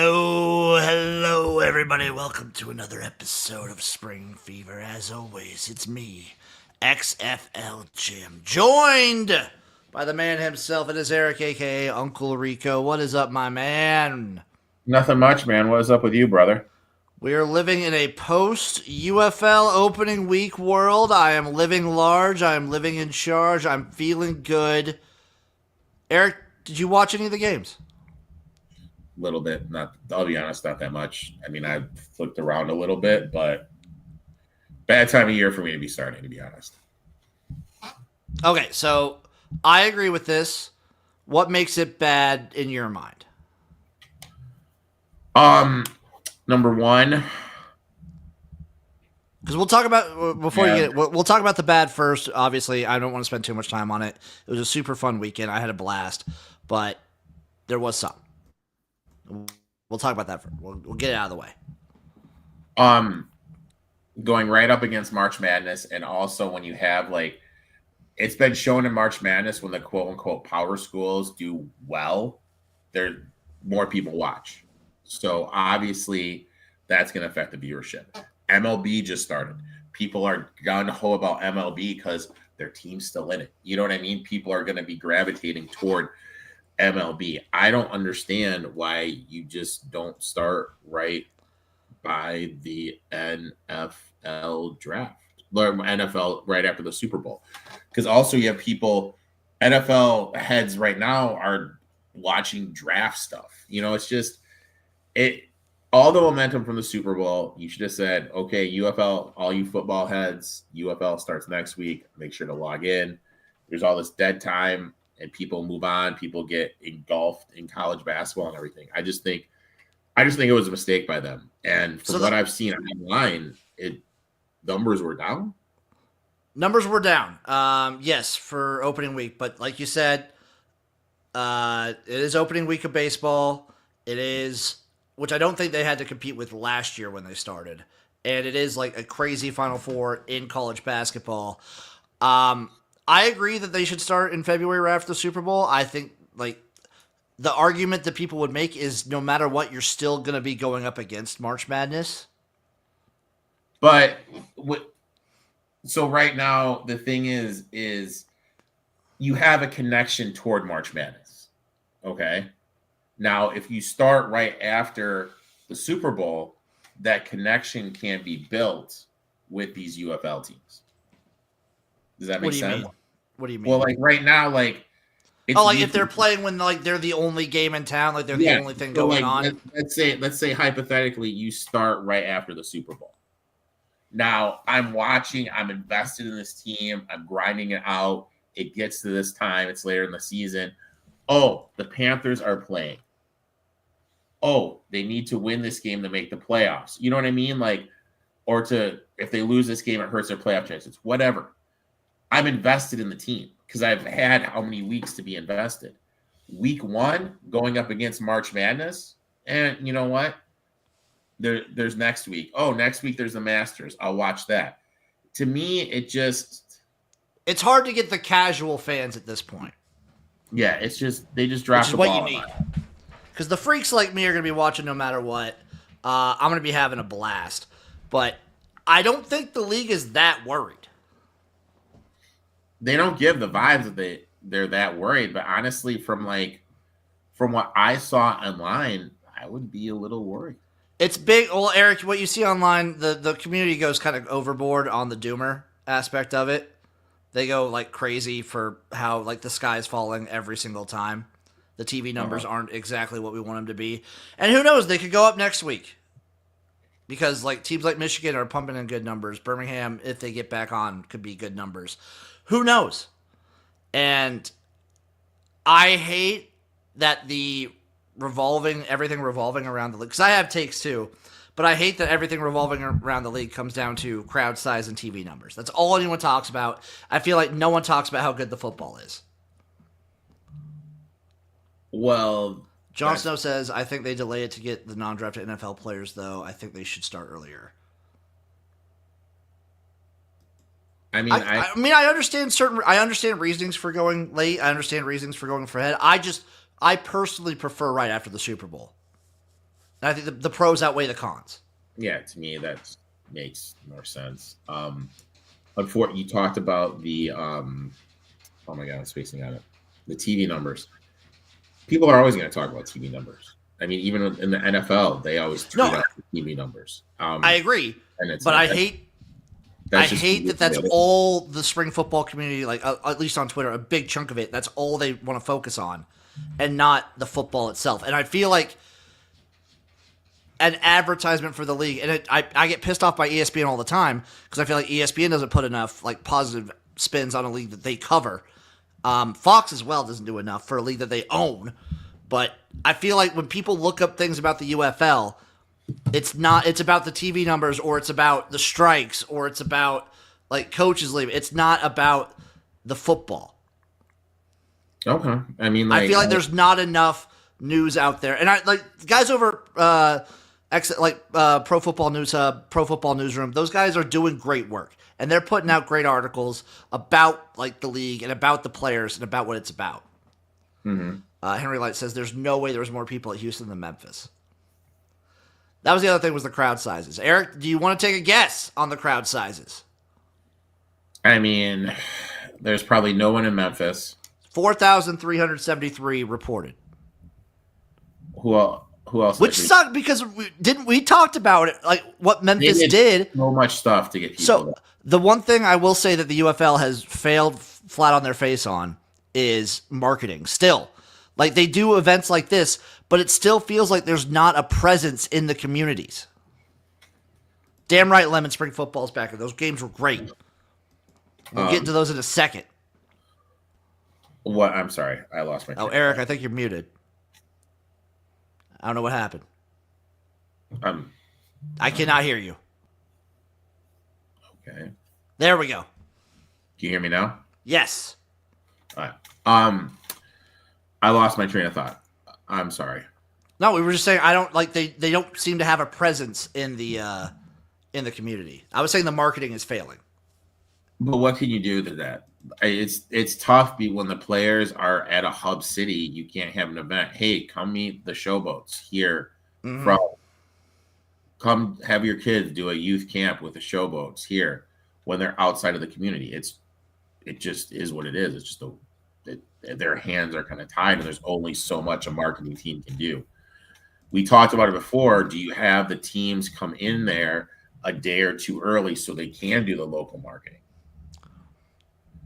Hello, everybody. Welcome to another episode of Spring Fever. As always, it's me, XFL Jim, joined by the man himself. It is Eric, aka Uncle Rico. What is up, my man? Nothing much, man. What is up with you, brother? We are living in a post UFL opening week world. I am living large. I am living in charge. I'm feeling good. Eric, did you watch any of the games? Little bit. Not. I'll be honest, not that much. I mean, I flipped around a little bit, but bad time of year for me to be starting, to be honest. Okay, so I agree with this. What makes it bad in your mind? Number one. Because we'll talk about before you get it, we'll talk about the bad first. Obviously, I don't want to spend too much time on it. It was a super fun weekend. I had a blast, but there was some. We'll talk about that first. We'll get it out of the way. Going right up against March Madness, and also when you have it's been shown in March Madness when the quote unquote power schools do well, there more people watch. So obviously that's going to affect the viewership. MLB just started. People are gun ho about MLB because their team's still in it. You know what I mean? People are going to be gravitating toward MLB. I don't understand why you just don't start right by the NFL draft, or NFL right after the Super Bowl. Because also you have people, NFL heads right now are watching draft stuff. You know, it's just all the momentum from the Super Bowl. You should have said, okay, UFL, all you football heads, UFL starts next week. Make sure to log in. There's all this dead time and people move on. People get engulfed in college basketball and everything. I just think it was a mistake by them. And from what I've seen online, numbers were down. Numbers were down. Yes, for opening week, but like you said, it is opening week of baseball. It is, which I don't think they had to compete with last year when they started. And it is like a crazy Final Four in college basketball. I agree that they should start in February right after the Super Bowl. I think the argument that people would make is no matter what, you're still going to be going up against March Madness. But so right now the thing is you have a connection toward March Madness. Okay. Now, if you start right after the Super Bowl, that connection can be built with these UFL teams. Does that make sense? What do you mean? Well, right now, if they're playing when they're the only game in town, they're the only thing going on. Let's say hypothetically you start right after the Super Bowl. Now I'm watching, I'm invested in this team, I'm grinding it out. It gets to this time, it's later in the season. Oh, the Panthers are playing. Oh, they need to win this game to make the playoffs. You know what I mean? If they lose this game, it hurts their playoff chances. Whatever. I'm invested in the team because I've had how many weeks to be invested. Week 1, going up against March Madness, and you know what? There's next week. Oh, next week there's the Masters. I'll watch that. To me, it's hard to get the casual fans at this point. Yeah, it's just they just drop the ball. Which is what you need. Because the freaks like me are going to be watching no matter what. I'm going to be having a blast. But I don't think the league is that worried. They don't give the vibes that they're that worried. But honestly, from what I saw online, I would be a little worried. It's big. Well, Eric, what you see online, the community goes kind of overboard on the doomer aspect of it. They go crazy for how the sky is falling every single time. The TV numbers aren't exactly what we want them to be. And who knows, they could go up next week. Because teams like Michigan are pumping in good numbers. Birmingham, if they get back on, could be good numbers. Who knows? And I hate that everything revolving around the league. Because I have takes too. But I hate that everything revolving around the league comes down to crowd size and TV numbers. That's all anyone talks about. I feel like no one talks about how good the football is. Well, Jon Snow says, I think they delay it to get the non-drafted NFL players, though. I think they should start earlier. I understand reasonings for going late. I understand reasons for going for ahead. I personally prefer right after the Super Bowl. And I think the pros outweigh the cons. Yeah, to me that makes more sense. Unfortunately, you talked about the oh my god, I'm spacing on it. The TV numbers. People are always going to talk about TV numbers. I mean, even in the NFL, they always tweet No, out the TV numbers. I agree, and it's but like, I hate that that's all the spring football community, like at least on Twitter, a big chunk of it, that's all they want to focus on, and not the football itself. And I feel like an advertisement for the league, and I get pissed off by ESPN all the time because I feel like ESPN doesn't put enough like positive spins on a league that they cover. Fox as well doesn't do enough for a league that they own. But I feel like when people look up things about the UFL, it's about the TV numbers, or it's about the strikes, or it's about like coaches leaving. It's not about the football. Okay. I mean, I feel like there's not enough news out there. And I like guys over Pro Football News Hub, Pro Football Newsroom, those guys are doing great work. And they're putting out great articles about like the league and about the players and about what it's about. Mm-hmm. Henry Light says there's no way there was more people at Houston than Memphis. That was the other thing, was the crowd sizes. Eric, do you want to take a guess on the crowd sizes? I mean, there's probably no one in Memphis. 4,373 reported. Who else? Which sucked because we talked about it, like what Memphis did. So much stuff to get people. So there. The one thing I will say that the UFL has failed flat on their face on is marketing. Still, like they do events like this, but it still feels like there's not a presence in the communities. Damn right, Lemon Spring football's back. Those games were great. We'll get into those in a second. What? I'm sorry, I lost my. Oh, Eric, I think you're muted. I don't know what happened. I cannot hear you. Okay. There we go. Can you hear me now? Yes. All right. I lost my train of thought. I'm sorry. No, we were just saying I don't like they don't seem to have a presence in the community. I was saying the marketing is failing. But what can you do to that? It's tough when the players are at a hub city. You can't have an event. Hey, come meet the showboats here. Mm-hmm. Come have your kids do a youth camp with the showboats here when they're outside of the community. It just is what it is. It's just their hands are kind of tied, and there's only so much a marketing team can do. We talked about it before. Do you have the teams come in there a day or two early so they can do the local marketing?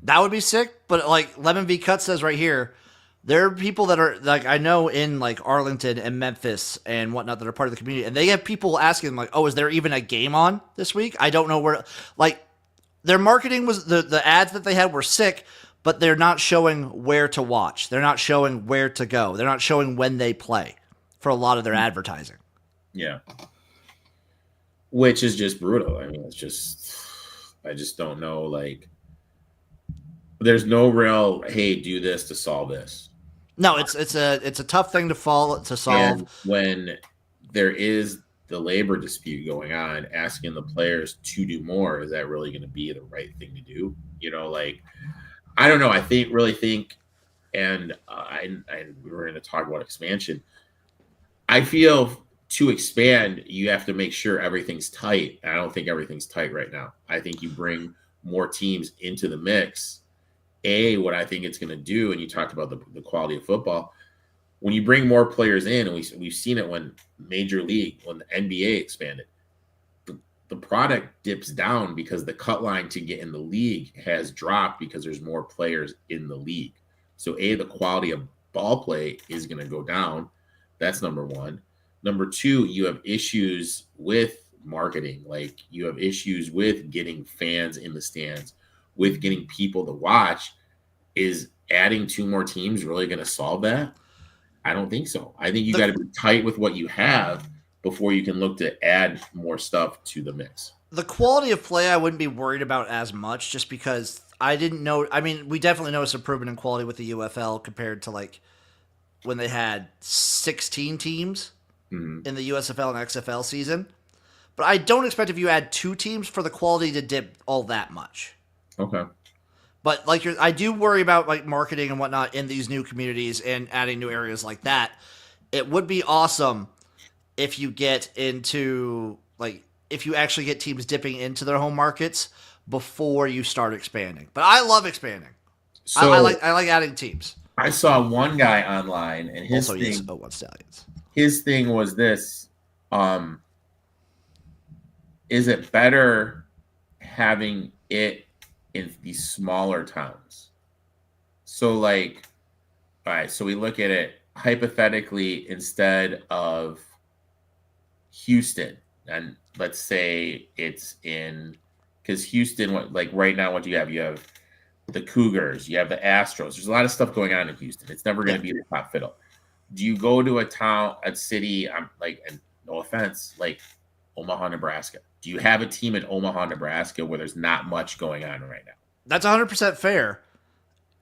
That would be sick, but like Lemon V Cut says right here, there are people that are like I know in like Arlington and Memphis and whatnot that are part of the community, and they have people asking like, "Oh, is there even a game on this week?" I don't know where. Like their marketing was the ads that they had were sick, but they're not showing where to watch. They're not showing where to go. They're not showing when they play for a lot of their advertising. Yeah, which is just brutal. I mean, I just don't know like. There's no real, hey, do this to solve this. No, it's a tough thing to solve. And when there is the labor dispute going on, asking the players to do more, is that really going to be the right thing to do? You know, like I don't know. I really think, and we were going to talk about expansion. I feel to expand, you have to make sure everything's tight. I don't think everything's tight right now. I think you bring more teams into the mix. What I think it's going to do, and you talked about the quality of football, when you bring more players in, and we've seen it when Major League, when the NBA expanded, the product dips down because the cut line to get in the league has dropped because there's more players in the league. So the quality of ball play is going to go down. That's number one. Number two, you have issues with marketing. Like you have issues with getting fans in the stands, with getting people to watch. Is adding two more teams really going to solve that? I don't think so. I think you got to be tight with what you have before you can look to add more stuff to the mix. The quality of play I wouldn't be worried about as much just because I didn't know. I mean, we definitely noticed improvement in quality with the UFL compared to like when they had 16 teams in the USFL and XFL season. But I don't expect if you add two teams for the quality to dip all that much. Okay. But like I do worry about like marketing and whatnot in these new communities and adding new areas like that. It would be awesome if you get into like if you actually get teams dipping into their home markets before you start expanding. But I love expanding. So I like adding teams. I saw one guy online, and Also, yes, one Stallions. his thing was this: um, is it better having it in these smaller towns? So, like, all right, so we look at it hypothetically instead of Houston, and let's say it's in because Houston, like right now, what do you have? You have the Cougars, you have the Astros. There's a lot of stuff going on in Houston. It's never going to be the top fiddle. Do you go to a town, a city? Like, and no offense, like Omaha, Nebraska. Do you have a team in Omaha, Nebraska, where there's not much going on right now? That's 100% fair.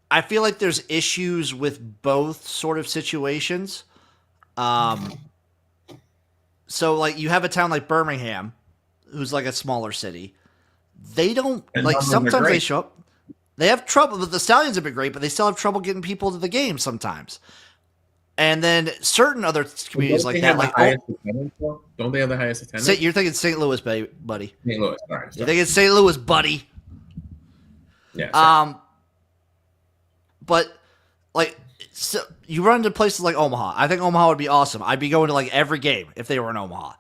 I feel like there's issues with both sort of situations. So like you have a town like Birmingham, who's like a smaller city. They don't And like numbers are sometimes they great. show up. They have trouble. The Stallions have been great, but they still have trouble getting people to the game sometimes. And then certain other communities Don't like they that, have the like highest attendance, though? Don't they have the highest attendance? You're thinking St. Louis, buddy. St. Louis. All right. You're Sorry. thinking St. Louis, buddy. Yeah. Sorry. But like, so you run into places like Omaha. I think Omaha would be awesome. I'd be going to like every game if they were in Omaha.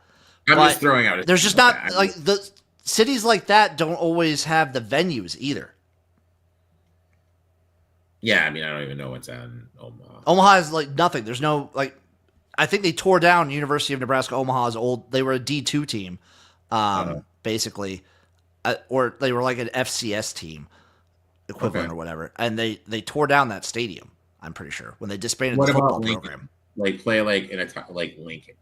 I'm But just throwing out. there's just not like the cities like that don't always have the venues either. Yeah, I mean, I don't even know what's on Omaha. Omaha is like nothing. There's no like. I think they tore down University of Nebraska Omaha's old. They were a D2 team, basically, or they were like an FCS team equivalent or whatever, and they tore down that stadium. I'm pretty sure when they disbanded What the about football Lincoln? program. Like play like in a like Lincoln,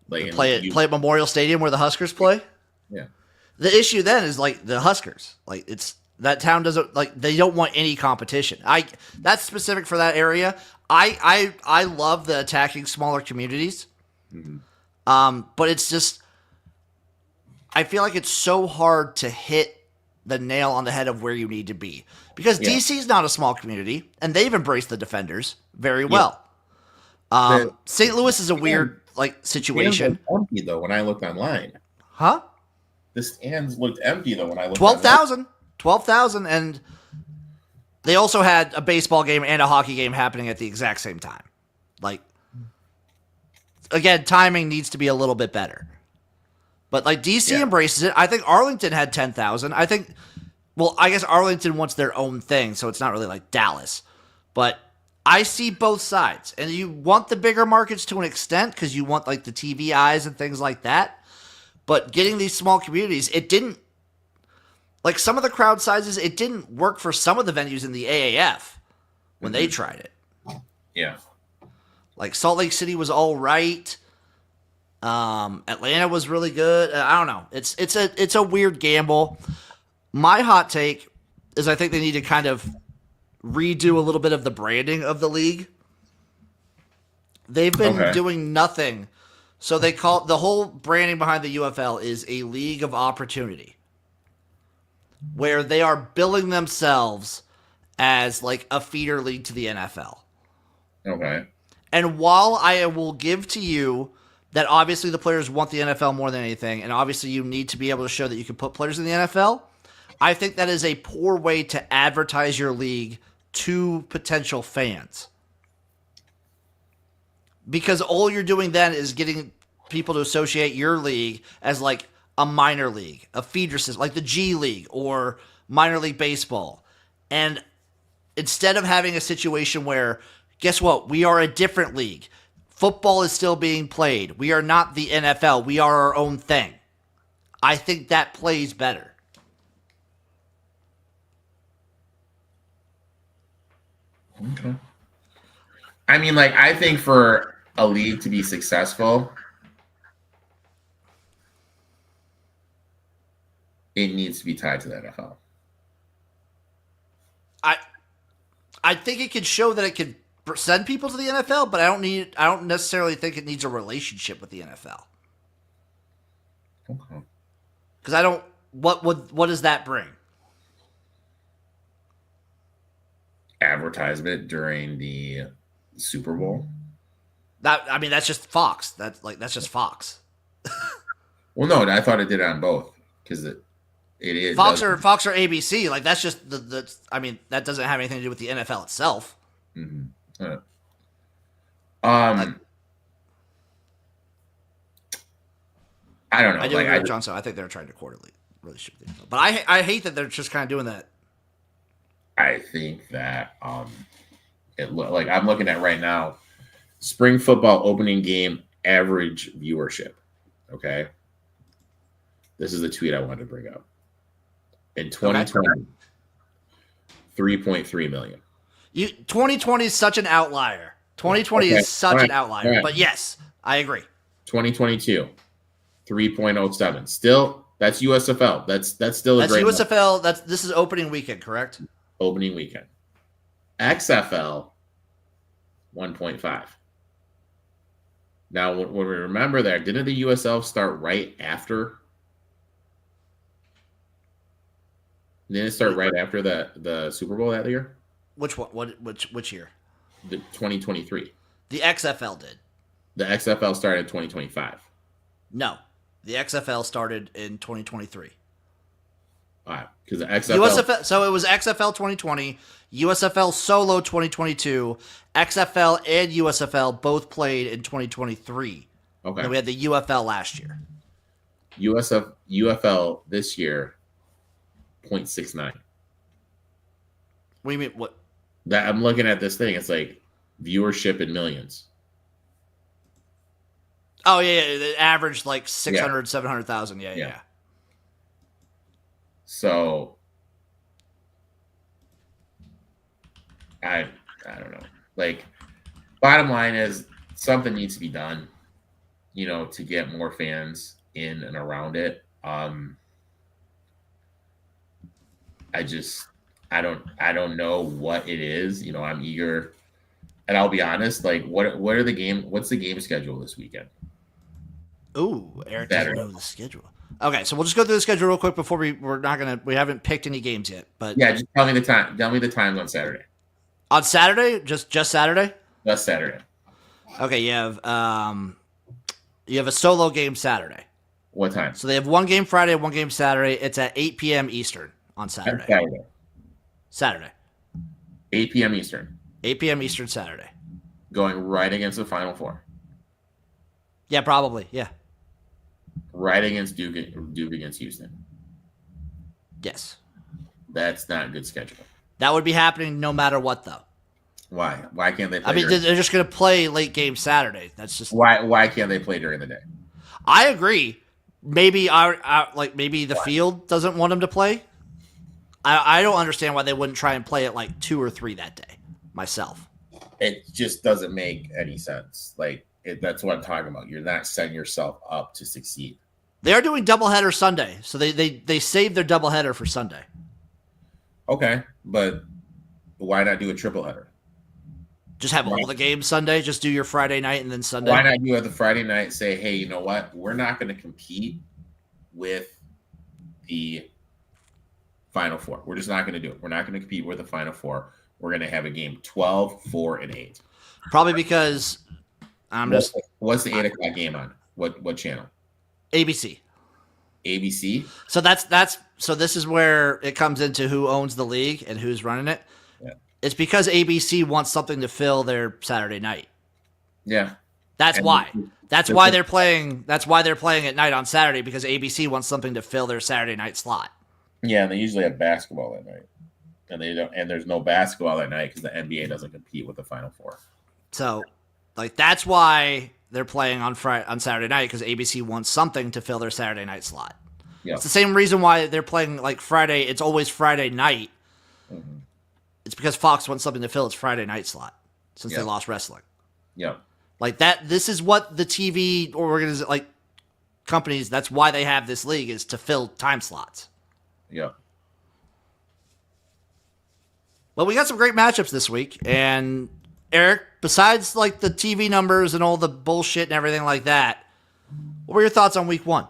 like Play at Memorial Stadium where the Huskers play. Yeah. The issue then is like the Huskers. Like it's that town doesn't like they don't want any competition. That's specific for that area. I love the attacking smaller communities. But it's just I feel like it's so hard to hit the nail on the head of where you need to be. Because DC is not a small community, and they've embraced the defenders very well. St. Louis is a weird situation. Empty though when I looked online. Huh? The stands looked empty though when I looked. 12,000, and they also had a baseball game and a hockey game happening at the exact same time. Like, again, timing needs to be a little bit better. But like DC embraces it. I think Arlington had 10,000. I guess Arlington wants their own thing, so it's not really like Dallas. But I see both sides, and you want the bigger markets to an extent because you want like the TV eyes and things like that. But getting these small communities, it didn't. Like some of the crowd sizes, it didn't work for some of the venues in the AAF when they tried it. Yeah. Like Salt Lake City was all right. Atlanta was really good. I don't know. It's a weird gamble. My hot take is I think they need to kind of redo a little bit of the branding of the league. They've been doing nothing. So they call the whole branding behind the UFL is a league of opportunity, where they are billing themselves as like a feeder league to the NFL. Okay. And while I will give to you that obviously the players want the NFL more than anything, and obviously you need to be able to show that you can put players in the NFL, I think that is a poor way to advertise your league to potential fans. Because all you're doing then is getting people to associate your league as like a minor league, a feeder system, like the G League or minor league baseball. And instead of having a situation where, guess what? We are a different league. Football is still being played. We are not the NFL. We are our own thing. I think that plays better. Okay. I mean, like, I think for a league to be successful, it needs to be tied to the NFL. I think it could show that it could send people to the NFL, but I don't necessarily think it needs a relationship with the NFL. Okay. Because what does that bring? Advertisement during the Super Bowl. That's just Fox. That's just Fox. Well, no, I thought it did it on both because it is Fox or ABC. Like that's just the. I mean, that doesn't have anything to do with the NFL itself. Mm-hmm. Like, I don't know. I do agree with Johnson. I think they're trying to quarterly really ship the NFL. But I hate that they're just kind of doing that. I think that like I'm looking at right now, spring football opening game average viewership. Okay. This is the tweet I wanted to bring up. In 2020, okay. 3.3 million. 2020 is such an outlier. 2020 is such an outlier. Right. But yes, I agree. 2022, 3.07. Still, that's USFL. That's still a great USFL. This is opening weekend, correct? Opening weekend. XFL, 1.5. Now, when we remember that, didn't the USL start right after? Didn't it start right after the Super Bowl that year? Which one? Which year? The 2023. The XFL did. The XFL started in 2025. No, the XFL started in 2023. All right, because the XFL. So it was XFL 2020, USFL Solo 2022, XFL and USFL both played in 2023. Okay. And we had the UFL last year. UFL this year, 0.69. What do you mean? What? That I'm looking at this thing. It's like viewership in millions. Oh, yeah. It averaged like 600, 700,000. Yeah. So, I don't know. Like, bottom line is something needs to be done, to get more fans in and around it. I don't know what it is. I'm eager, and I'll be honest. Like, what's the game schedule this weekend? Ooh, Eric doesn't know the schedule. Okay, so we'll just go through the schedule real quick before we haven't picked any games yet. But yeah, just tell me the time. Tell me the times on Saturday. On Saturday, just Saturday. Just Saturday. Okay, you have a solo game Saturday. What time? So they have one game Friday, one game Saturday. It's at 8 p.m. Eastern on Saturday. Saturday. 8 p.m. Eastern. 8 p.m. Eastern Saturday. Going right against the Final Four. Yeah, probably. Yeah. Right against Duke against Houston. Yes. That's not a good schedule. That would be happening no matter what, though. Why? Why can't they play they're just going to play late game Saturday. That's just... Why can't they play during the day? I agree. Maybe maybe the field doesn't want them to play. I don't understand why they wouldn't try and play at like 2 or 3 that day myself. It just doesn't make any sense. That's what I'm talking about. You're not setting yourself up to succeed. They are doing doubleheader Sunday, so they saved their doubleheader for Sunday. Okay, but why not do a tripleheader? Just have all the games Sunday. Just do your Friday night and then Sunday. Why not do it the Friday night? Say, hey, you know what? We're not going to compete with the Final Four. We're just not going to do it. We're not going to compete with the Final Four. We're going to have a game 12, 4, and 8. Probably because What's the 8 o'clock game on? What channel? ABC. ABC. So this is where it comes into who owns the league and who's running it. Yeah. It's because ABC wants something to fill their Saturday night. Yeah. That's why. That's why they're playing at night on Saturday, because ABC wants something to fill their Saturday night slot. Yeah, and they usually have basketball that night. And there's no basketball that night because the NBA doesn't compete with the Final Four. So, that's why they're playing on Saturday night, because ABC wants something to fill their Saturday night slot. Yeah. It's the same reason why they're playing Friday. It's always Friday night. Mm-hmm. It's because Fox wants something to fill its Friday night slot since they lost wrestling. Yeah. This is what the TV companies, that's why they have this league, is to fill time slots. Yeah. Well, we got some great matchups this week, and Eric, besides the TV numbers and all the bullshit and everything like that, what were your thoughts on week 1?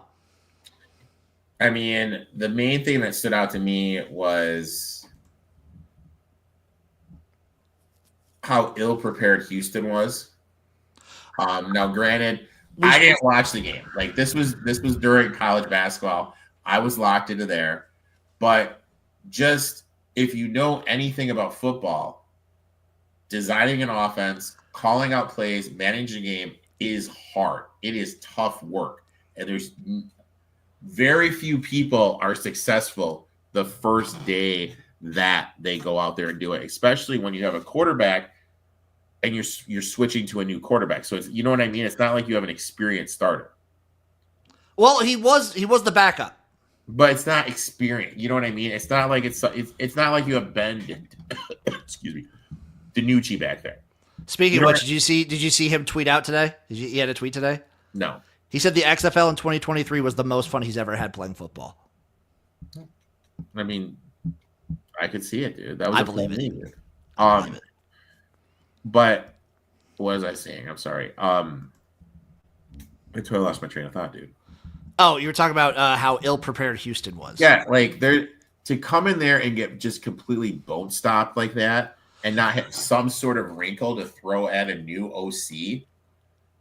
I mean, the main thing that stood out to me was how ill-prepared Houston was. Now, granted, I didn't watch the game. Like this was during college basketball. I was locked into there, but just if you know anything about football, designing an offense, calling out plays, managing a game is hard. It is tough work, and there's very few people are successful the first day that they go out there and do it, especially when you have a quarterback and you're switching to a new quarterback. So it's, you know what I mean? It's not like you have an experienced starter. Well, he was the backup, but it's not experience. You know what I mean? It's not like it's not like you have Ben excuse me, DiNucci back there. Speaking of which, did you see him tweet out today? He had a tweet today? No. He said the XFL in 2023 was the most fun he's ever had playing football. I mean, I could see it, dude. That was I believe it. Dude. But what was I saying? I'm sorry. Until I lost my train of thought, dude. Oh, you were talking about how ill-prepared Houston was. Yeah, like they're to come in there and get just completely bone stopped like that and not have some sort of wrinkle to throw at a new OC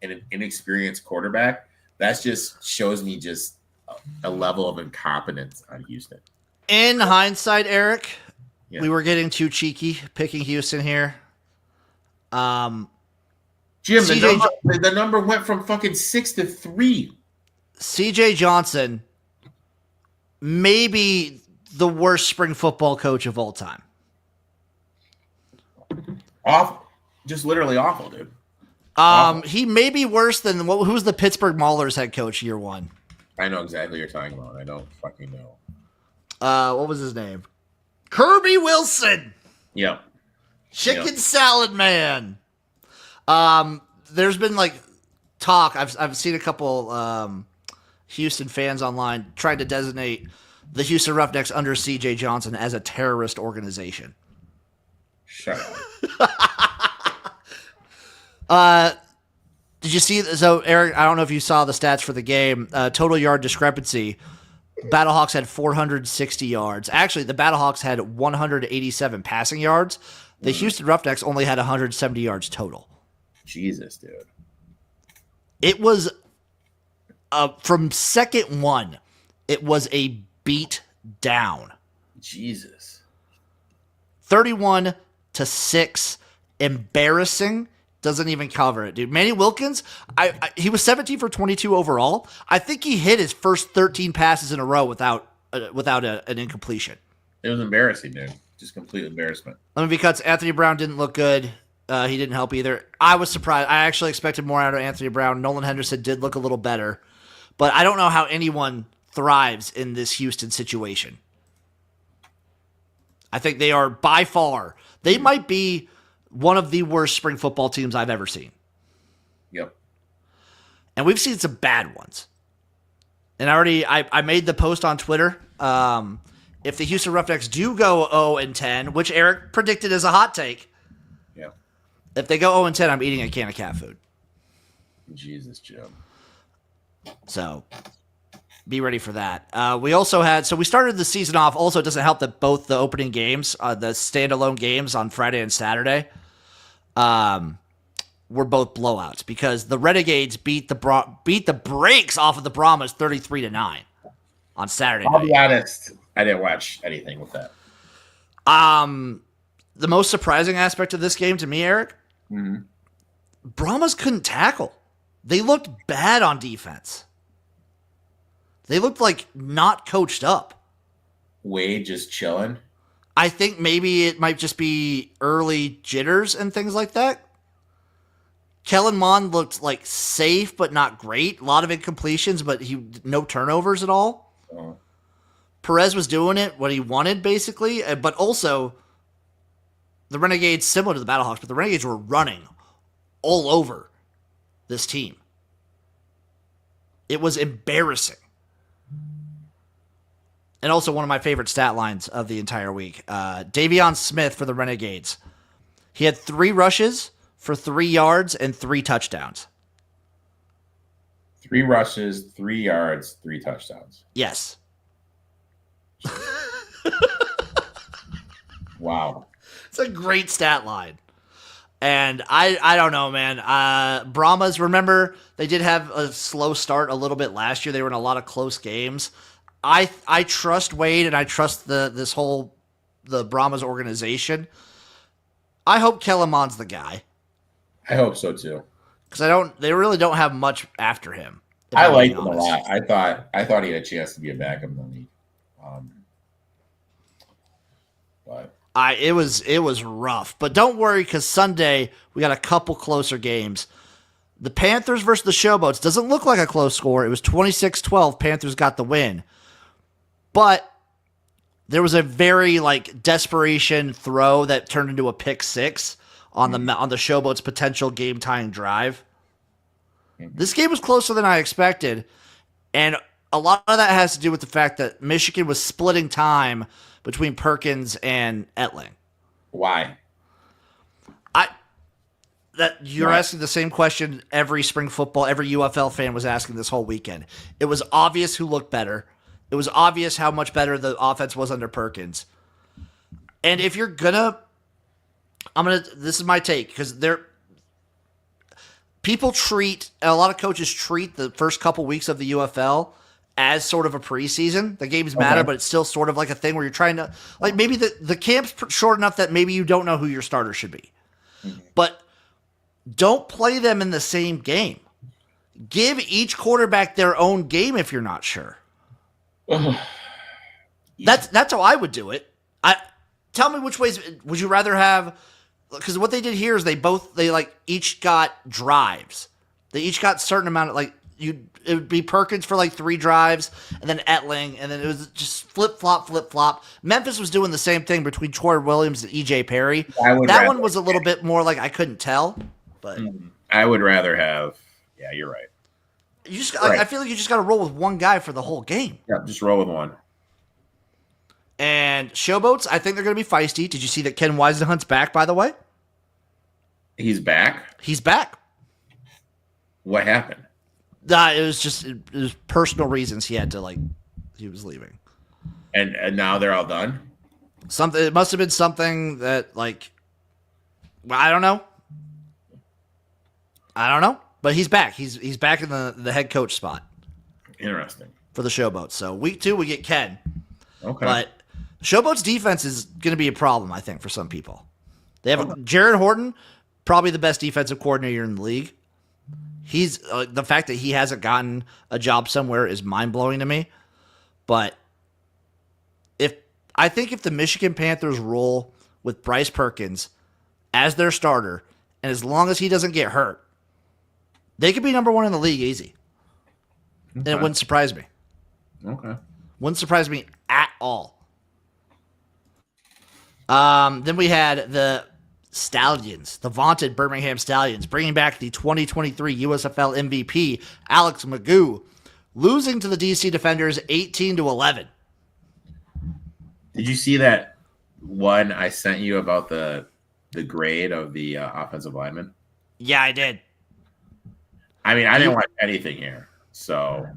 and an inexperienced quarterback. That just shows me just a level of incompetence on Houston. In hindsight, Eric, we were getting too cheeky picking Houston here. Jim, the number went from fucking 6 to 3. CJ Johnson, maybe the worst spring football coach of all time. Awful. Just literally awful, dude. He may be worse than who's the Pittsburgh Maulers head coach year one? I know exactly what you're talking about. I don't fucking know. What was his name? Kirby Wilson. Yep. Chicken salad man. There's been like talk. I've seen a couple Houston fans online trying to designate the Houston Roughnecks under CJ Johnson as a terrorist organization. Shut up. Did you see? So, Eric, I don't know if you saw the stats for the game. Total yard discrepancy. Battlehawks had 460 yards. Actually, the Battlehawks had 187 passing yards. The Houston Roughnecks only had 170 yards total. Jesus, dude. It was from second one, it was a beat down. Jesus. 31-6. Embarrassing. Doesn't even cover it, dude. Manny Wilkins, he was 17 for 22 overall. I think he hit his first 13 passes in a row without an incompletion. It was embarrassing, dude. Just complete embarrassment. I mean, because Anthony Brown didn't look good. He didn't help either. I was surprised. I actually expected more out of Anthony Brown. Nolan Henderson did look a little better. But I don't know how anyone thrives in this Houston situation. I think they are by far, they might be one of the worst spring football teams I've ever seen. Yep. And we've seen some bad ones. And I made the post on Twitter. If the Houston Roughnecks do go 0-10, which Eric predicted as a hot take. Yeah. If they go 0-10, I'm eating a can of cat food. Jesus, Jim. So be ready for that. We also we started the season off. Also, it doesn't help that both the opening games, the standalone games on Friday and Saturday, were both blowouts because the Renegades beat the brakes off of the Brahmas 33-9 on Saturday night. I'll be honest, I didn't watch anything with that. The most surprising aspect of this game to me, Eric, Brahmas couldn't tackle. They looked bad on defense. They looked like not coached up. Wade just chilling. I think maybe it might just be early jitters and things like that. Kellen Mond looked like safe but not great. A lot of incompletions, but no turnovers at all. Oh. Perez was doing it what he wanted, basically. But also, the Renegades, similar to the Battlehawks, but the Renegades were running all over this team. It was embarrassing. And also one of my favorite stat lines of the entire week. Davion Smith for the Renegades. He had 3 rushes for 3 yards and 3 touchdowns. 3 rushes, 3 yards, 3 touchdowns. Yes. Wow. It's a great stat line. And I don't know, man. Brahmas, remember, they did have a slow start a little bit last year. They were in a lot of close games. I trust Wade and I trust the Brahmas organization. I hope Kellerman's the guy. I hope so too. Because they really don't have much after him. I liked him a lot. I thought he had a chance to be a backup in the league. But it was rough. But don't worry, because Sunday we got a couple closer games. The Panthers versus the Showboats doesn't look like a close score. It was 26-12. Panthers got the win. But there was a very desperation throw that turned into a pick six on the Showboats' potential game tying drive. This game was closer than I expected, and a lot of that has to do with the fact that Michigan was splitting time between Perkins and Etling. Why? You're asking the same question every spring football, every UFL fan was asking this whole weekend. It was obvious who looked better. It was obvious how much better the offense was under Perkins. And if you're this is my take, because people treat, and a lot of coaches treat the first couple weeks of the UFL as sort of a preseason. The games matter, but it's still sort of like a thing where you're trying to, maybe the camp's short enough that maybe you don't know who your starter should be. Mm-hmm. But don't play them in the same game. Give each quarterback their own game if you're not sure. That's how I would do it. Tell me which ways would you rather have, because what they did here is they each got drives. They each got a certain amount of it would be Perkins for 3 drives, and then Etling, and then it was just flip flop. Memphis was doing the same thing between Troy Williams and EJ Perry. That one was a little bit more I couldn't tell, but I would rather have. Yeah, you're right. You just I feel like you just got to roll with one guy for the whole game. Yeah, just roll with one. And Showboats, I think they're going to be feisty. Did you see that Ken Weisenhunt's back, by the way? He's back? He's back. What happened? It was personal reasons he had to, he was leaving. And now they're all done? It must have been something that, I don't know. But he's back. He's back in the head coach spot. Interesting. For the Showboats. So week 2, we get Ken. Okay. But Showboats' defense is going to be a problem, I think, for some people. They have Jared Horton, probably the best defensive coordinator in the league. He's the fact that he hasn't gotten a job somewhere is mind-blowing to me. But I think if the Michigan Panthers roll with Bryce Perkins as their starter, and as long as he doesn't get hurt, they could be number 1 in the league easy. Okay. And it wouldn't surprise me. Okay. Wouldn't surprise me at all. Then we had the Stallions, the vaunted Birmingham Stallions, bringing back the 2023 USFL MVP, Alex Magoo, losing to the DC Defenders 18-11. Did you see that one I sent you about the grade of the offensive lineman? Yeah, I did. I mean, I didn't watch anything here, so.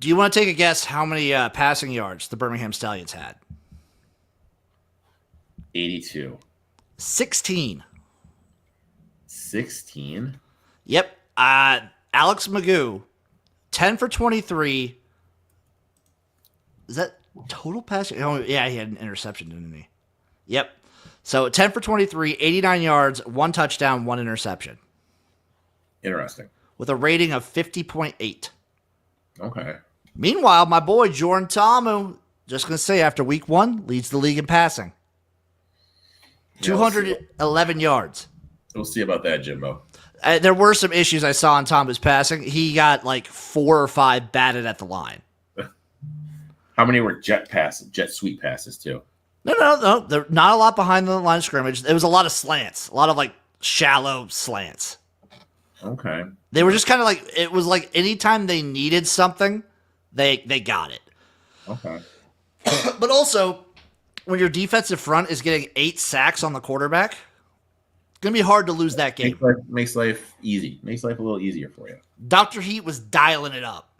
Do you want to take a guess how many passing yards the Birmingham Stallions had? 82. 16. 16? Yep. Alex Magoo, 10 for 23. Is that total passing? Oh, yeah, he had an interception, didn't he? Yep. So 10 for 23, 89 yards, 1 touchdown, 1 interception. Interesting. With a rating of 50.8. Okay. Meanwhile, my boy Jordan Ta'amu, just going to say, after week 1, leads the league in passing. 211 yards. We'll see about that, Jimbo. There were some issues I saw in Ta'amu's passing. He got 4 or 5 batted at the line. How many were jet sweep passes, too? No. They're not a lot behind the line of scrimmage. It was a lot of slants. A lot of, shallow slants. Okay. They were just kind of it was anytime they needed something, they got it. Okay. But also, when your defensive front is getting 8 sacks on the quarterback, it's going to be hard to lose that game. Makes life easy. Makes life a little easier for you. Dr. Heat was dialing it up.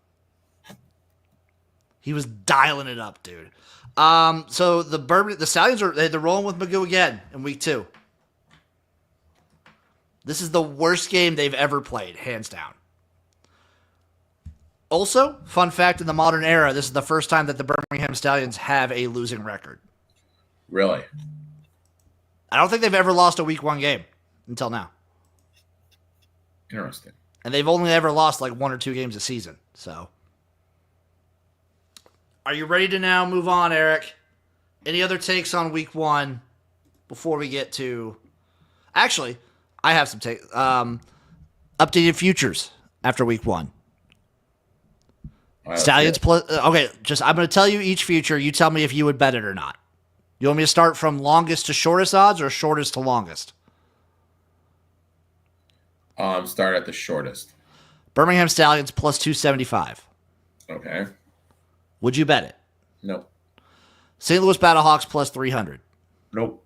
He was dialing it up, dude. So the Stallions they're rolling with Magoo again in week 2. This is the worst game they've ever played, hands down. Also, fun fact, in the modern era, this is the first time that the Birmingham Stallions have a losing record. Really? I don't think they've ever lost a week 1 game until now. Interesting. And they've only ever lost like 1 or 2 games a season. So, are you ready to now move on, Eric? Any other takes on week 1 before we get to... Actually, I have some takes. Updated futures after week 1. Stallions plus... Okay, I'm going to tell you each future. You tell me if you would bet it or not. You want me to start from longest to shortest odds or shortest to longest? Start at the shortest. Birmingham Stallions plus 275. Okay. Would you bet it? Nope. St. Louis Battlehawks plus 300. Nope.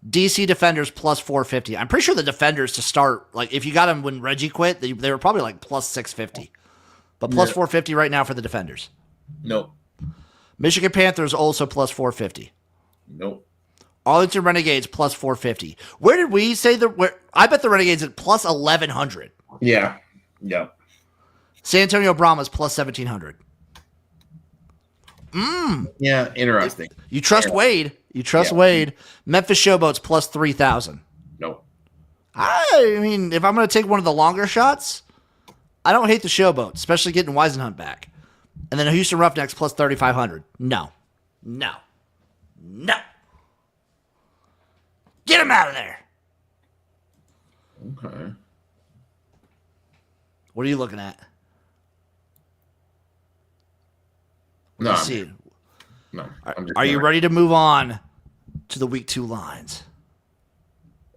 DC Defenders plus 450. I'm pretty sure the Defenders to start, like if you got them when Reggie quit, they were probably like plus 650. But plus 450 right now for the Defenders. Nope. Michigan Panthers also plus 450. Nope. Arlington Renegades plus 450. Where did we say I bet the Renegades at plus 1100. Yeah. Yep. San Antonio Brahmas plus 1700. Yeah, interesting. You trust Wade. You trust Wade. Memphis Showboats plus 3,000. Nope. I mean, if I'm going to take one of the longer shots, I don't hate the Showboats, especially getting Weisenhunt back. And then Houston Roughnecks plus 3,500. No. Get him out of there. Okay. What are you looking at? No. See. No. Are you ready to move on to the week 2 lines?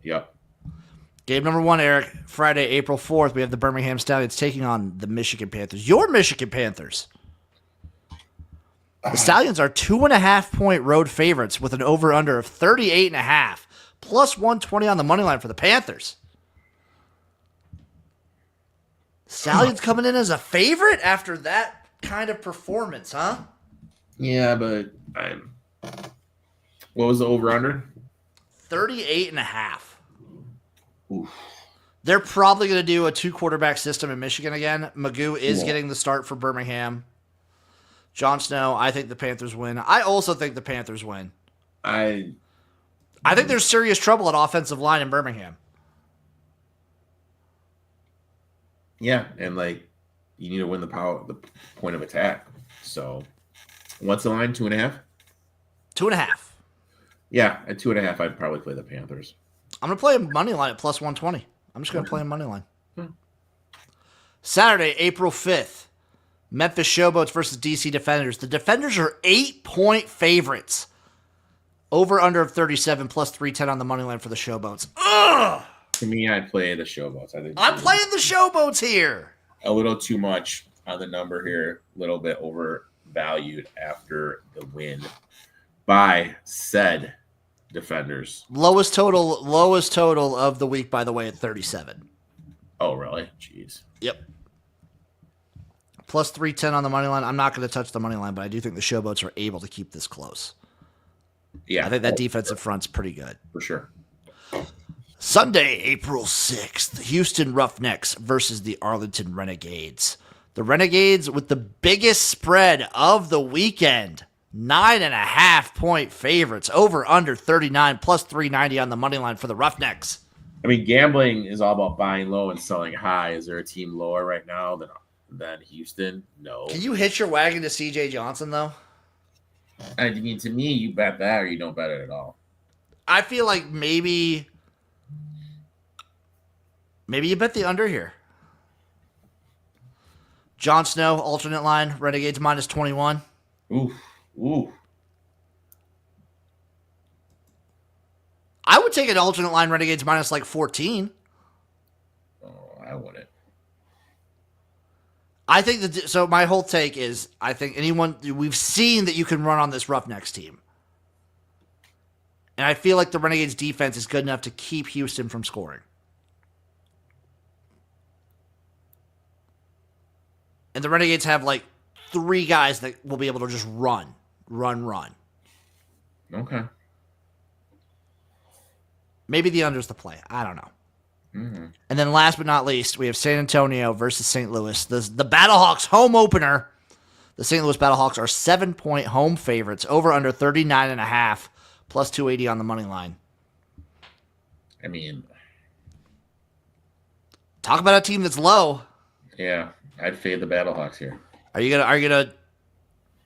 Yep. Game number 1, Eric. Friday, April 4th, we have the Birmingham Stallions taking on the Michigan Panthers. Your Michigan Panthers. The Stallions are 2.5-point road favorites with an over-under of 38.5, plus 120 on the money line for the Panthers. Stallions coming in as a favorite after that kind of performance, huh? Yeah, but what was the over-under? 38.5. Oof. They're probably going to do a 2-quarterback system in Michigan again. Magoo is getting the start for Birmingham. Jon Snow, I think the Panthers win. I also think the Panthers win. I think there's serious trouble at offensive line in Birmingham. Yeah, and you need to win the point of attack. So, what's the line? 2.5. 2.5. Yeah, at 2.5, I'd probably play the Panthers. I'm gonna play a money line at plus 120. I'm just gonna play a money line. Saturday, April 5th. Memphis Showboats versus DC Defenders. The Defenders are 8-point favorites. Over under of 37 plus 310 on the money line for the Showboats. Ugh! To me, I'd play the Showboats. I'm playing the Showboats here. A little too much on the number here. A little bit overvalued after the win by said Defenders. Lowest total of the week, by the way, at 37. Oh, really? Jeez. Yep. Plus 310 on the money line. I'm not going to touch the money line, but I do think the Showboats are able to keep this close. Yeah. I think that defensive front's pretty good. For sure. Sunday, April 6th, Houston Roughnecks versus the Arlington Renegades. The Renegades with the biggest spread of the weekend. 9.5-point favorites. Over under 39 plus 390 on the money line for the Roughnecks. I mean, gambling is all about buying low and selling high. Is there a team lower right now than Houston? No. Can you hitch your wagon to CJ Johnson, though? I mean, to me, you bet that or you don't bet it at all. I feel like maybe you bet the under here. Jon Snow, alternate line, Renegades minus 21. Ooh. I would take an alternate line, Renegades minus 14. Oh, I wouldn't. I think so my whole take is I think we've seen that you can run on this Roughnecks team. And I feel like the Renegades defense is good enough to keep Houston from scoring. And the Renegades have 3 guys that will be able to just run. Okay. Maybe the under's the play. I don't know. Mm-hmm. And then last but not least, we have San Antonio versus St. Louis. The Battlehawks home opener. The St. Louis Battlehawks are 7-point home favorites, over under 39.5, plus 280 on the money line. I mean, talk about a team that's low. Yeah, I'd fade the Battlehawks here. Are you gonna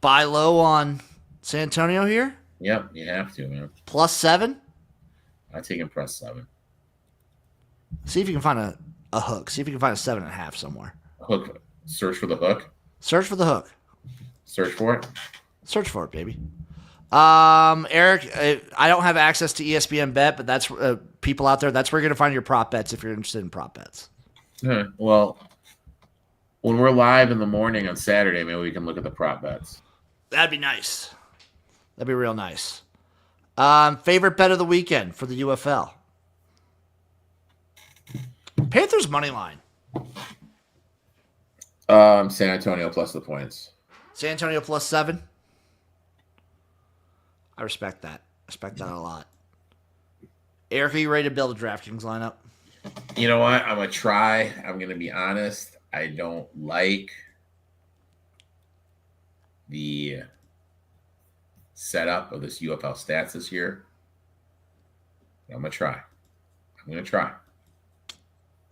buy low on San Antonio here? Yep, you have to, man. +7. I take him +7. See if you can find a hook. See if you can find a 7.5 somewhere. Hook. Search for the hook. Search for the hook. Search for it. Search for it, baby. Eric, I don't have access to ESPN Bet, but that's people out there. That's where you're gonna find your prop bets if you're interested in prop bets. Well, when we're live in the morning on Saturday, maybe we can look at the prop bets. That'd be nice. That'd be real nice. Favorite bet of the weekend for the UFL? Panthers money line. San Antonio plus the points. San Antonio +7. I respect that. Respect that a lot. Eric, are you ready to build a DraftKings lineup? You know what? I'm going to try. I'm going to be honest. I don't like the setup of this UFL stats this year. I'm going to try.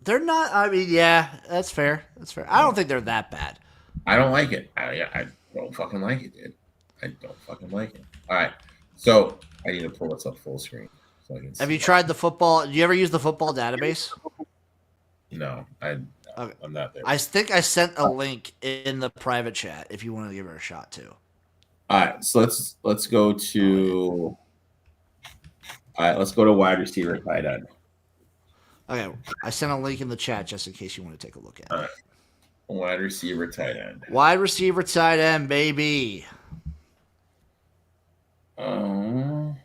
They're not. I mean, yeah, that's fair. That's fair. I don't think they're that bad. I don't like it. I don't fucking like it, dude. I don't fucking like it. All right. So I need to pull this up full screen. So I can Have you tried the football? Do you ever use the football database? No, I'm not there. I think I sent a link in the private chat if you want to give it a shot too. All right. So let's go to wide receiver tight end. Okay, I sent a link in the chat just in case you want to take a look at it. All right. Wide receiver tight end. Wide receiver tight end, baby. I'm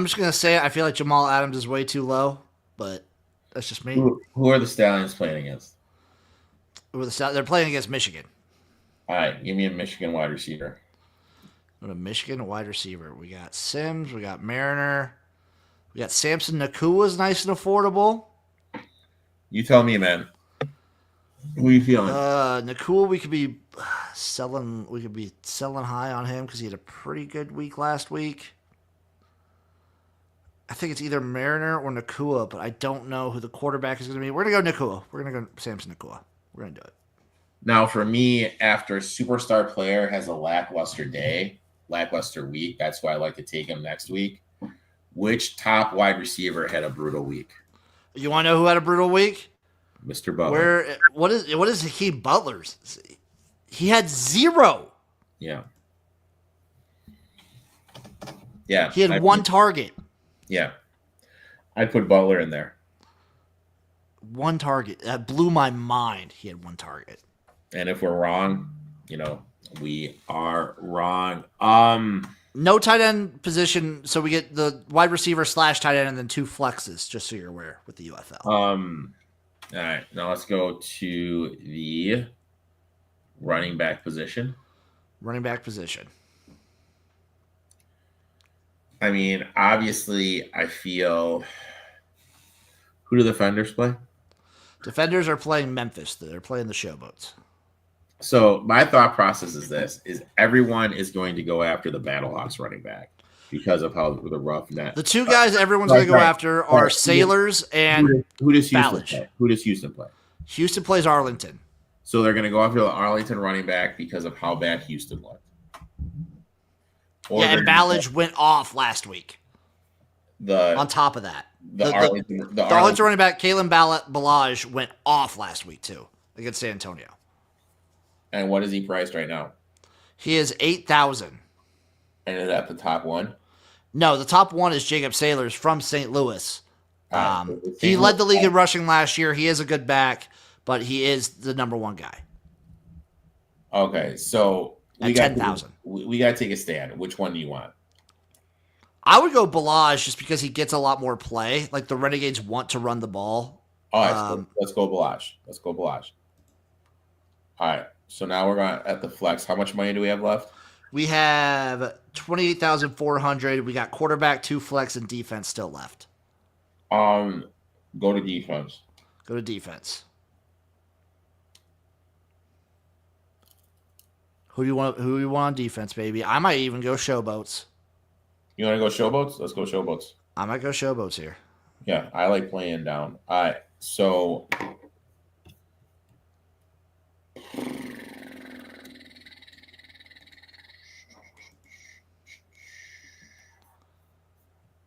just gonna say it. I feel like Jamal Adams is way too low, but that's just me. Who are the Stallions playing against? They're playing against Michigan. All right, give me a Michigan wide receiver. Go to Michigan wide receiver. We got Sims. We got Mariner. We got Samson Nakua's nice and affordable. You tell me, man. Who are you feeling? Nakua, we could be selling. We could be selling high on him because he had a pretty good week last week. I think it's either Mariner or Nakua, but I don't know who the quarterback is going to be. We're going to go Nakua. We're going to go Samson Nakua. We're going to do it. Now, for me, after a superstar player has a lackluster day, lackluster week, that's why I like to take him next week. Which top wide receiver had a brutal week? You want to know who had a brutal week? Mr. Butler. What is Hakeem Butler's? He had 0. Yeah. He had one target. Yeah. I'd put Butler in there. One target. That blew my mind. He had one target. And if we're wrong, we are wrong. No tight end position, so we get the wide receiver / tight end and then 2 flexes, just so you're aware, with the UFL. All right. Now let's go to the running back position. Running back position. I mean, obviously, I feel. Who do the defenders play? Defenders are playing Memphis. They're playing the Showboats. So my thought process is this: is everyone is going to go after the Battlehawks running back because of how the rough net. The 2 guys everyone's going to go after are Sailors and who does Houston Ballage. play? Who does Houston play? Houston plays Arlington. So they're going to go after the Arlington running back because of how bad Houston looked. And Ballage went off last week. On top of that, the Arlington running back, Kalen Ballage, went off last week too against San Antonio. And what is he priced right now? He is 8,000. And is that the top one? No, the top one is Jacob Sailors from St. Louis. He led the league in rushing last year. He is a good back, but he is the number 1 guy. Okay, so at 10,000. We got to take a stand. Which one do you want? I would go Ballage just because he gets a lot more play. Like the Renegades want to run the ball. All right, let's go Ballage. All right. So now we're at the flex. How much money do we have left? We have 28,400. We got quarterback, 2 flex, and defense still left. Go to defense. Go to defense. Who do you want on defense, baby? I might even go Showboats. You want to go Showboats? Let's go Showboats. I might go Showboats here. Yeah, I like playing down. All right, so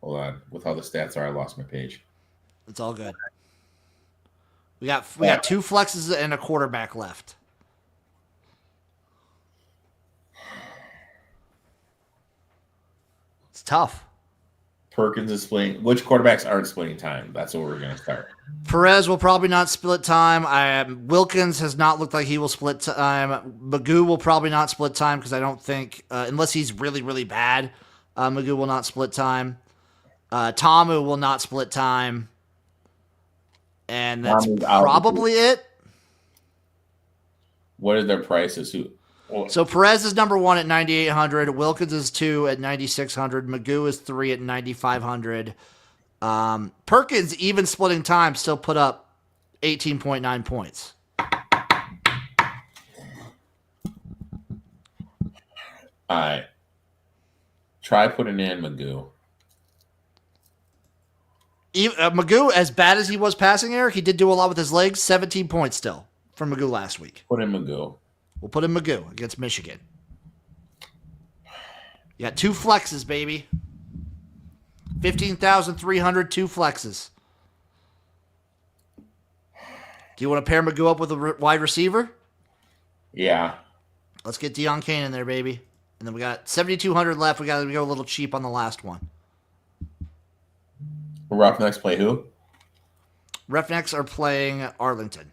hold on. With how the stats are, I lost my page. It's all good. We got 2 flexes and a quarterback left. It's tough. Perkins is splitting. Which quarterbacks aren't splitting time? That's where we're going to start. Perez will probably not split time. Wilkins has not looked like he will split time. Magoo will probably not split time because I don't think, unless he's really, really bad, Magoo will not split time. Tamu will not split time. And that's probably it. What are their prices? So Perez is number 1 at 9,800. Wilkins is 2 at 9,600. Magoo is 3 at 9,500. Perkins, even splitting time, still put up 18.9 points. All right. Try putting in Magoo. Magoo, as bad as he was passing, Eric, he did do a lot with his legs. 17 points still from Magoo last week. Put in Magoo. We'll put in Magoo against Michigan. You got 2 flexes, baby. 15,300, 2 flexes. Do you want to pair Magoo up with a wide receiver? Yeah. Let's get Deion Kane in there, baby. And then we got 7,200 left. We got to go a little cheap on the last one. Roughnecks play who? Roughnecks are playing Arlington.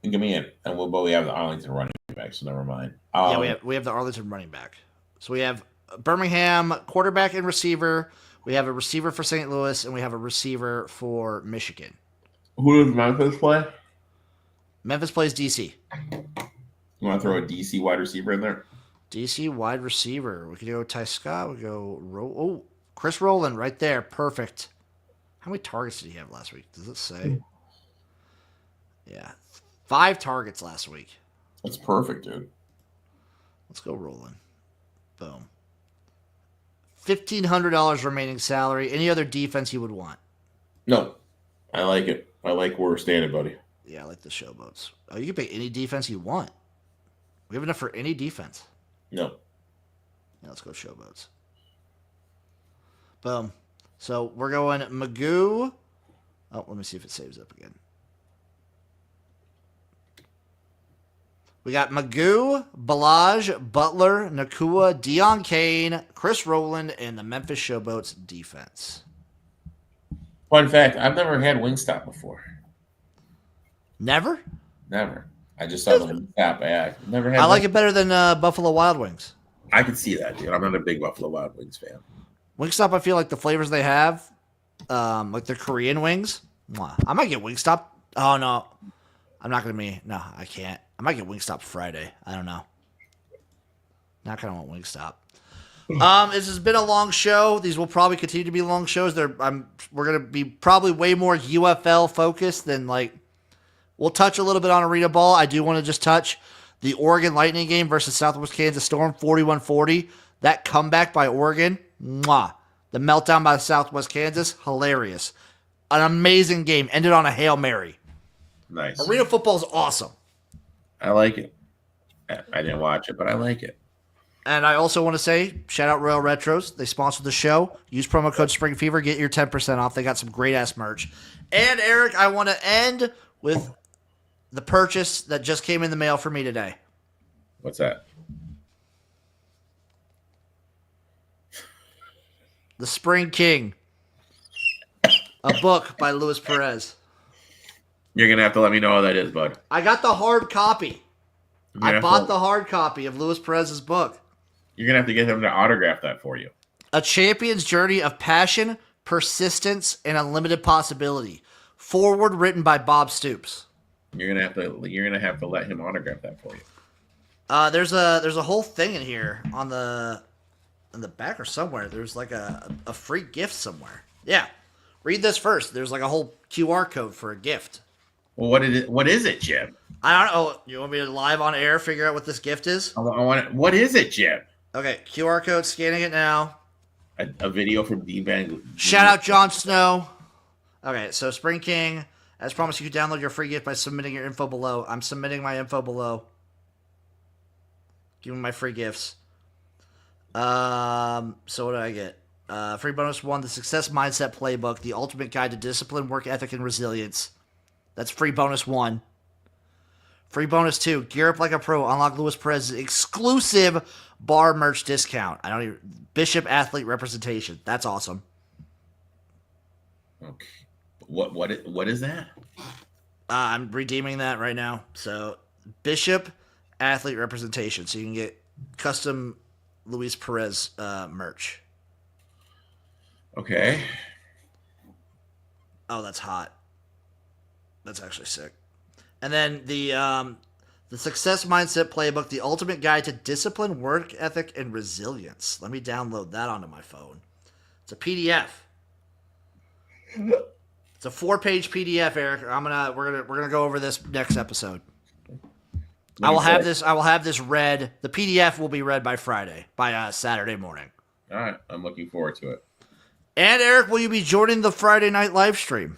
Give me in, and we have the Arlington running back, so never mind. Yeah, we have the Arlington running back. So we have Birmingham quarterback and receiver. We have a receiver for St. Louis, and we have a receiver for Michigan. Who does Memphis play? Memphis plays DC. You want to throw a DC wide receiver in there? DC wide receiver. We could go Ty Scott. We go Chris Rowland right there. Perfect. How many targets did he have last week? Does it say? Yeah. 5 targets last week. That's perfect, dude. Let's go Rowland. Boom. $1,500 remaining salary. Any other defense you would want? No. I like it. I like where we're standing, buddy. Yeah, I like the Showboats. Oh, you can pick any defense you want. We have enough for any defense. No. Yeah, let's go Showboats. Boom. So we're going Magoo. Oh, let me see if it saves up again. We got Magoo, Balaj, Butler, Nakua, Deion Kane, Chris Rowland, and the Memphis Showboats defense. Fun fact, I've never had Wingstop before. Never? Never. I just saw the Wingstop ad. Never had. I like it better than Buffalo Wild Wings. I can see that, dude. I'm not a big Buffalo Wild Wings fan. Wingstop, I feel like the flavors they have, like their Korean wings. I might get Wingstop. Oh, no. I'm not going to be. No, I can't. I might get Wingstop Friday. I don't know. Not kind of want Wingstop. This has been a long show. These will probably continue to be long shows. We're going to be probably way more UFL focused than we'll touch a little bit on Arena Ball. I do want to just touch the Oregon Lightning game versus Southwest Kansas Storm, 41-40. That comeback by Oregon, mwah. The meltdown by Southwest Kansas, hilarious. An amazing game. Ended on a Hail Mary. Nice. Arena football is awesome. I like it. I didn't watch it, but I like it. And I also want to say, shout out Royal Retros. They sponsored the show. Use promo code SPRINGFEVER. Get your 10% off. They got some great-ass merch. And, Eric, I want to end with the purchase that just came in the mail for me today. What's that? The Spring King. A book by Luis Perez. You're going to have to let me know how that is, bud. I got the hard copy. I bought the hard copy of Luis Perez's book. You're going to have to get him to autograph that for you. A Champion's Journey of Passion, Persistence, and Unlimited Possibility. Forward written by Bob Stoops. You're gonna have to let him autograph that for you. There's a whole thing in here on in the back or somewhere. There's like a free gift somewhere. Yeah, read this first. There's like a whole QR code for a gift. Well, what is it, Jim? I don't know. You want me to live on air figure out what this gift is? I want what is it, Jim? Okay, QR code, scanning it now. A video from D Van. Shout out Jon Snow. Okay, so Spring King, as promised, you can download your free gift by submitting your info below. I'm submitting my info below. Give me my free gifts. So what do I get? Free bonus 1, the Success Mindset Playbook, the ultimate guide to discipline, work ethic, and resilience. That's free bonus 1. Free bonus 2, gear up like a pro, unlock Luis Perez's exclusive bar merch discount. Bishop athlete representation. That's awesome. Okay. What is that? I'm redeeming that right now. So Bishop athlete representation. So you can get custom Luis Perez merch. Okay. Oh, that's hot. That's actually sick. And then the Success Mindset Playbook, the ultimate guide to discipline, work ethic, and resilience. Let me download that onto my phone. It's a PDF. It's a 4-page PDF, Eric. We're gonna go over this next episode. I will have this read. The PDF will be read by Saturday morning. All right, I'm looking forward to it. And Eric, will you be joining the Friday night live stream?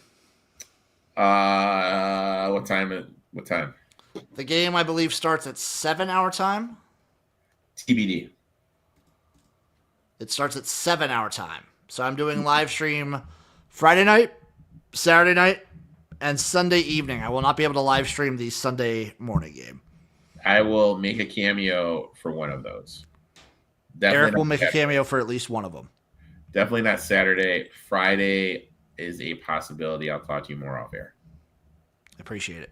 What time? What time? The game, I believe, starts at 7 our time. TBD. It starts at 7 our time. So I'm doing live stream Friday night, Saturday night, and Sunday evening. I will not be able to live stream the Sunday morning game. I will make a cameo for one of those. Definitely Eric will make a cameo for at least one of them. Definitely not Saturday. Friday is a possibility. I'll talk to you more off air. I appreciate it.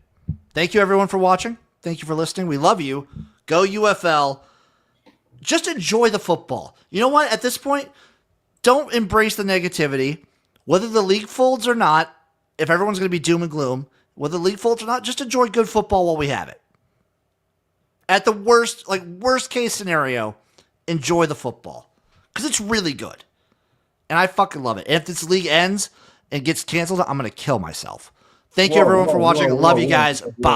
Thank you, everyone, for watching. Thank you for listening. We love you. Go UFL. Just enjoy the football. You know what? At this point, don't embrace the negativity. Whether the league folds or not, if everyone's going to be doom and gloom, whether the league folds or not, just enjoy good football while we have it. At the worst case scenario, enjoy the football. Because it's really good. And I fucking love it. And if this league ends and gets canceled, I'm going to kill myself. Thank you, everyone, for watching. I love you guys. Bye.